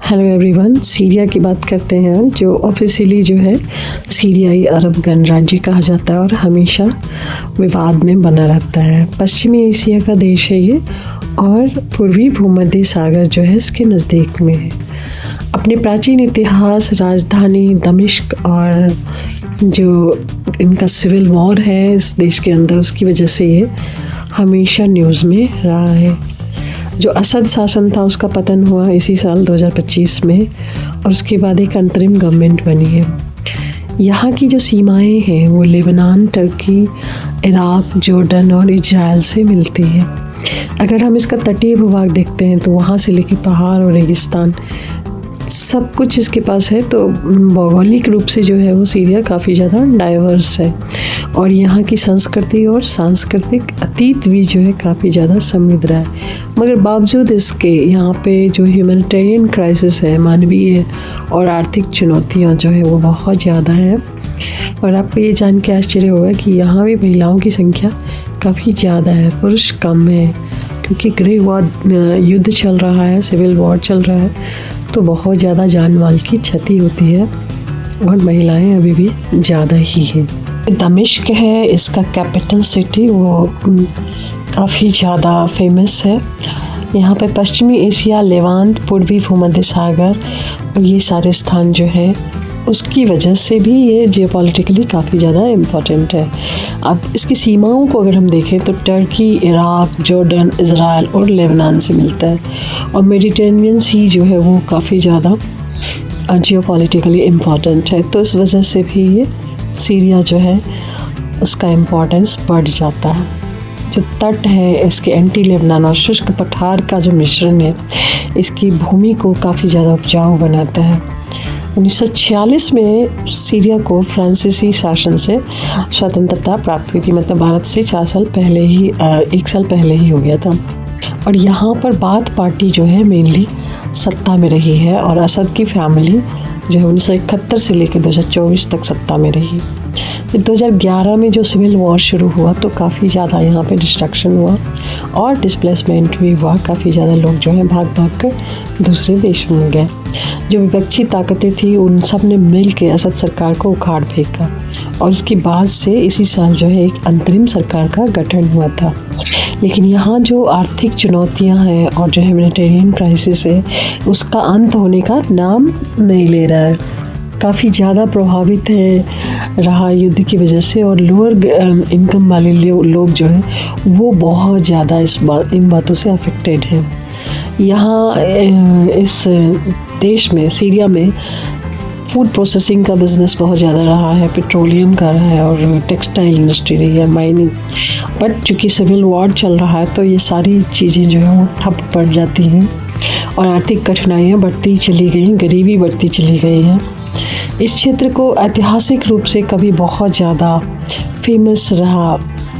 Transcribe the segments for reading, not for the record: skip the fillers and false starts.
Hello everyone, Syria की बात करते हैं जो ऑफिशियली जो है सीरियाई अरब गणराज्य कहा जाता है और हमेशा विवाद में बना रहता है। पश्चिमी एशिया का देश है ये और पूर्वी भूमध्य सागर जो है इसके नज़दीक में है। अपने प्राचीन इतिहास, राजधानी दमिश्क और जो इनका सिविल वॉर है इस देश के अंदर, उसकी वजह से ये हमेशा न्यूज़ में रहा है। जो असद शासन था उसका पतन हुआ इसी साल 2025 में और उसके बाद एक अंतरिम गवर्नमेंट बनी है। यहाँ की जो सीमाएं हैं वो लेबनान, टर्की, इराक, जॉर्डन और इजराइल से मिलती है। अगर हम इसका तटीय भूभाग देखते हैं तो वहाँ से लेकर पहाड़ और रेगिस्तान सब कुछ इसके पास है। तो भौगोलिक रूप से जो है वो सीरिया काफ़ी ज़्यादा डाइवर्स है और यहाँ की संस्कृति और सांस्कृतिक अतीत भी जो है काफ़ी ज़्यादा समृद्ध रहा है। मगर बावजूद इसके यहाँ पे जो ह्यूमैनिटेरियन क्राइसिस है, मानवीय और आर्थिक चुनौतियाँ जो है वो बहुत ज़्यादा हैं। और आपको ये जान के आश्चर्य होगा कि यहाँ भी महिलाओं की संख्या काफ़ी ज़्यादा है, पुरुष कम है, क्योंकि गृह युद्ध चल रहा है, सिविल वॉर चल रहा है, तो बहुत ज़्यादा जान माल की क्षति होती है और महिलाएं अभी भी ज़्यादा ही हैं। दमिश्क है इसका कैपिटल सिटी, वो काफ़ी ज़्यादा फेमस है। यहाँ पे पश्चिमी एशिया, लेवांत, पूर्वी भूमध्य सागर और ये सारे स्थान जो है उसकी वजह से भी ये जियोपॉलिटिकली काफ़ी ज़्यादा इम्पॉर्टेंट है। अब इसकी सीमाओं को अगर हम देखें तो टर्की, इराक, जॉर्डन, इजराइल और लेबनान से मिलता है और मेडिटेरेनियन सी जो है वो काफ़ी ज़्यादा जियोपॉलिटिकली इम्पॉर्टेंट है। तो इस वजह से भी ये सीरिया जो है उसका इम्पोर्टेंस बढ़ जाता है। जो तट है इसके एंटी लेबनान और शुष्क पठार का जो मिश्रण है इसकी भूमि को काफ़ी ज़्यादा उपजाऊ बनाता है। 1946 में सीरिया को फ्रांसीसी शासन से स्वतंत्रता प्राप्त हुई थी, मतलब भारत से 1 साल पहले ही हो गया था। और यहाँ पर बाथ पार्टी जो है मेनली सत्ता में रही है और असद की फैमिली जो है 1971 से लेकर 2024 तक सत्ता में रही। जब 2011 में जो सिविल वॉर शुरू हुआ तो काफ़ी ज़्यादा यहाँ पे डिस्ट्रक्शन हुआ और डिस्प्लेसमेंट भी हुआ। काफ़ी ज़्यादा लोग जो हैं भाग भाग कर दूसरे देशों में गए। जो विपक्षी ताकतें थी उन सब ने मिल के असद सरकार को उखाड़ फेंका और उसके बाद से इसी साल जो है एक अंतरिम सरकार का गठन हुआ था। लेकिन यहाँ जो आर्थिक चुनौतियाँ हैं और जो ह्यूमैनिटेरियन क्राइसिस है उसका अंत होने का नाम नहीं ले रहा है। काफ़ी ज़्यादा प्रभावित है रहा युद्ध की वजह से और लोअर इनकम वाले लोग जो हैं वो बहुत ज़्यादा इन बातों से अफेक्टेड हैं। यहाँ इस देश में, सीरिया में फूड प्रोसेसिंग का बिज़नेस बहुत ज़्यादा रहा है, पेट्रोलियम का रहा है और टेक्सटाइल इंडस्ट्री रही है, माइनिंग। बट चूँकि सिविल वॉर चल रहा है तो ये सारी चीज़ें जो है वो ठप पड़ जाती हैं और आर्थिक कठिनाइयाँ बढ़ती चली गई, गरीबी बढ़ती चली गई है। इस क्षेत्र को ऐतिहासिक रूप से कभी बहुत ज़्यादा फेमस रहा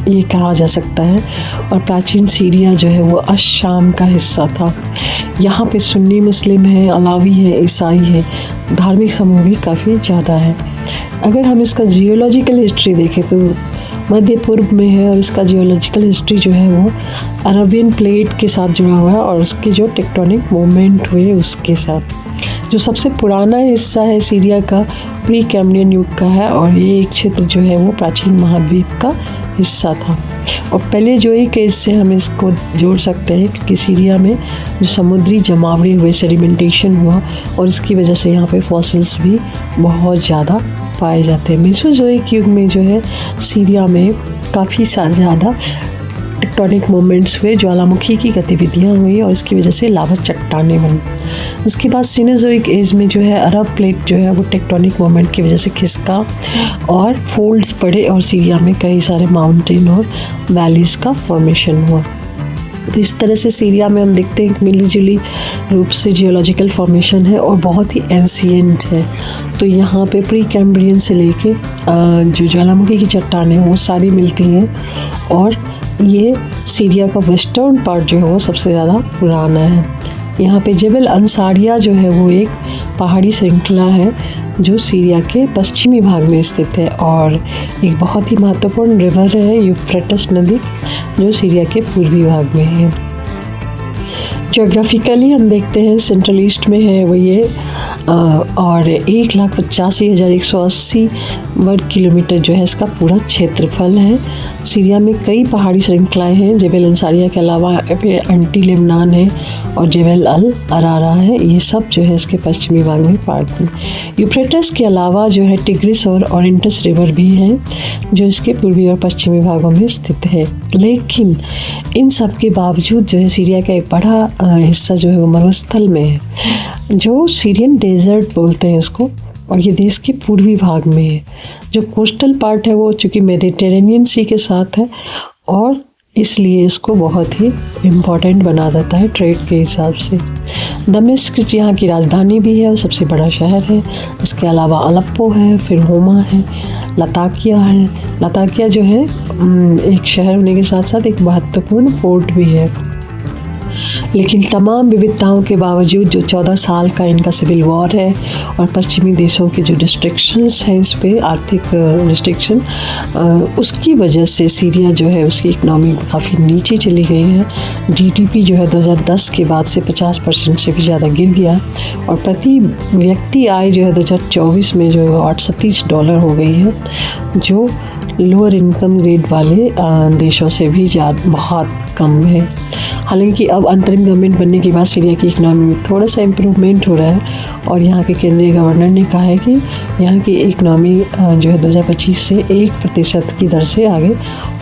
ये कहा जा सकता है और प्राचीन सीरिया जो है वो अश-शाम का हिस्सा था। यहाँ पे सुन्नी मुस्लिम है, अलावी है, ईसाई है, धार्मिक समूह भी काफ़ी ज़्यादा है। अगर हम इसका जियोलॉजिकल हिस्ट्री देखें तो मध्य पूर्व में है और इसका जियोलॉजिकल हिस्ट्री जो है वो अरबियन प्लेट के साथ जुड़ा हुआ है और उसकी जो टेक्टोनिक मूवमेंट हुए उसके साथ। जो सबसे पुराना हिस्सा है सीरिया का प्री कैम्ब्रियन युग का है और ये एक क्षेत्र जो है वो प्राचीन महाद्वीप का हिस्सा था। और पहले जो एक केस से हम इसको जोड़ सकते हैं क्योंकि सीरिया में जो समुद्री जमावड़े हुए, सेडिमेंटेशन हुआ और इसकी वजह से यहाँ पे फॉसिल्स भी बहुत ज़्यादा पाए जाते हैं। मेसोजोइक युग में जो है सीरिया में काफ़ी ज़्यादा टेक्टोनिक मूवमेंट्स हुए, ज्वालामुखी की गतिविधियाँ हुई और इसकी वजह से लावा चट्टानें बनी। उसके बाद सीनेजोइक एज में जो है अरब प्लेट जो है वो टेक्टोनिक मूवमेंट की वजह से खिसका और फोल्ड्स पड़े और सीरिया में कई सारे माउंटेन और वैलीज़ का फॉर्मेशन हुआ। तो इस तरह से सीरिया में हम देखते हैं मिली जुली रूप से जियोलॉजिकल फॉर्मेशन है और बहुत ही एंशिएंट है। तो यहाँ पे प्री कैम्ब्रियन से लेके जो ज्वालामुखी की चट्टानें वो सारी मिलती हैं और ये सीरिया का वेस्टर्न पार्ट जो है वो सबसे ज़्यादा पुराना है। यहाँ पे जबल अंसारिया जो है वो एक पहाड़ी श्रृंखला है जो सीरिया के पश्चिमी भाग में स्थित है और एक बहुत ही महत्वपूर्ण रिवर है यूफ्रेटिस नदी जो सीरिया के पूर्वी भाग में है। जोग्राफिकली हम देखते हैं सेंट्रल ईस्ट में है वो ये और 1,85,180 वर्ग किलोमीटर जो है इसका पूरा क्षेत्रफल है। सीरिया में कई पहाड़ी श्रृंखलाएं हैं, जबल अंसारिया के अलावा फिर अंटी लेबनान है और जबल अल अरारा है। ये सब जो है इसके पश्चिमी भाग में पार्ट में। यूफ्रेटस के अलावा जो है टिग्रिस और ओरिंटस रिवर भी हैं जो इसके पूर्वी और पश्चिमी भागों में स्थित है। लेकिन इन सब के बावजूद जो है सीरिया का एक बड़ा हिस्सा जो है वो मरुस्थल में है, जो सीरियन डेजर्ट बोलते हैं इसको, और ये देश के पूर्वी भाग में है। जो कोस्टल पार्ट है वो चूँकि मेडिटेरेनियन सी के साथ है और इसलिए इसको बहुत ही इम्पॉर्टेंट बना देता है ट्रेड के हिसाब से। दमिश्क यहाँ की राजधानी भी है और सबसे बड़ा शहर है। इसके अलावा अलेप्पो है, फिर होमा है, लताकिया है। लताकिया जो है एक शहर होने के साथ साथ एक महत्वपूर्ण पोर्ट भी है। लेकिन तमाम विविधताओं के बावजूद जो 14 साल का इनका सिविल वॉर है और पश्चिमी देशों के जो रिस्ट्रिक्शंस हैं इस पे, आर्थिक रिस्ट्रिक्शन, उसकी वजह से सीरिया जो है उसकी इकनॉमी काफ़ी नीचे चली गई है। जीडीपी जो है 2010 के बाद से 50% से भी ज़्यादा गिर गया और प्रति व्यक्ति आय जो है 2024 में जो है $38 हो गई है, जो लोअर इनकम ग्रेड वाले देशों से भी ज़्यादा बहुत कम है। हालांकि अब अंतरिम गवर्नमेंट बनने के बाद सीरिया की इकनॉमी में थोड़ा सा इम्प्रूवमेंट हो रहा है और यहाँ के केंद्रीय गवर्नर ने कहा है कि यहाँ की इकनॉमी जो है 2025 से 1% की दर से आगे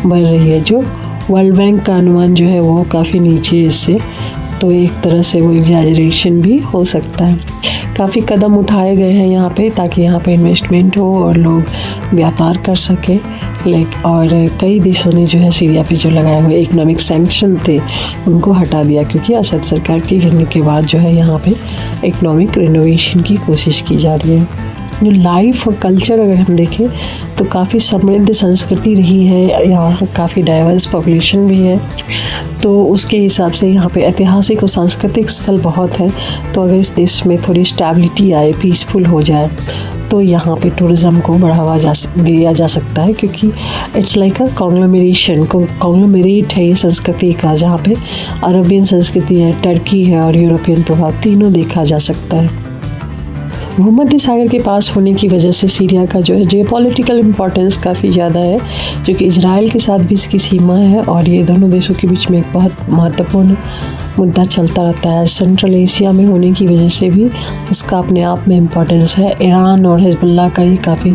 बढ़ रही है, जो वर्ल्ड बैंक का अनुमान जो है वो काफ़ी नीचे है इससे, तो एक तरह से वो एग्जैजरेशन भी हो सकता है। काफ़ी कदम उठाए गए हैं यहाँ पे ताकि यहाँ पे इन्वेस्टमेंट हो और लोग व्यापार कर सकें। और कई देशों ने जो है सीरिया पे जो लगाए हुए इकोनॉमिक सैंक्शन थे उनको हटा दिया, क्योंकि असद सरकार के गिरने के बाद जो है यहाँ पे इकोनॉमिक रिनोवेशन की कोशिश की जा रही है। जो लाइफ और कल्चर अगर हम देखें तो काफ़ी समृद्ध संस्कृति रही है, यहाँ काफ़ी डाइवर्स पॉपुलेशन भी है, तो उसके हिसाब से यहाँ पे ऐतिहासिक और सांस्कृतिक स्थल बहुत है। तो अगर इस देश में थोड़ी स्टेबिलिटी आए, पीसफुल हो जाए, तो यहाँ पे टूरिज़्म को बढ़ावा दिया जा सकता है, क्योंकि इट्स लाइक अ कॉन्ग्लोमेरेट है ये संस्कृति का, जहाँ पे अरबियन संस्कृति है, टर्की है और यूरोपियन प्रभाव तीनों देखा जा सकता है। भूमध्य सागर के पास होने की वजह से सीरिया का जो है जियोपॉलिटिकल इम्पोर्टेंस काफ़ी ज़्यादा है, जो कि इजराइल के साथ भी इसकी सीमा है और ये दोनों देशों के बीच में एक बहुत महत्वपूर्ण मुद्दा चलता रहता है। सेंट्रल एशिया में होने की वजह से भी इसका अपने आप में इम्पोर्टेंस है। ईरान और हिजबुल्लाह का ये काफ़ी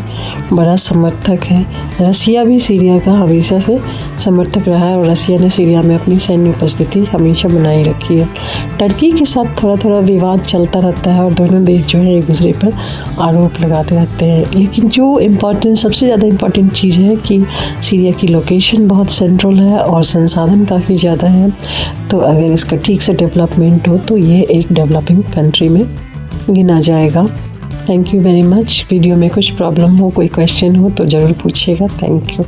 बड़ा समर्थक है। रसिया भी सीरिया का हमेशा से समर्थक रहा है और रसिया ने सीरिया में अपनी सैन्य उपस्थिति हमेशा बनाई रखी है। टर्की के साथ थोड़ा थोड़ा विवाद चलता रहता है और दोनों देश जो है एक दूसरे पर आरोप लगाते रहते हैं। लेकिन जो सबसे ज़्यादा इम्पोर्टेंट चीज़ है कि सीरिया की लोकेशन बहुत सेंट्रल है और संसाधन काफ़ी ज़्यादा है, तो अगर इसका ठीक से डेवलपमेंट हो तो ये एक डेवलपिंग कंट्री में गिना जाएगा। Thank you very much. Video में कुछ प्रॉब्लम हो, कोई क्वेश्चन हो तो ज़रूर पूछिएगा। Thank you.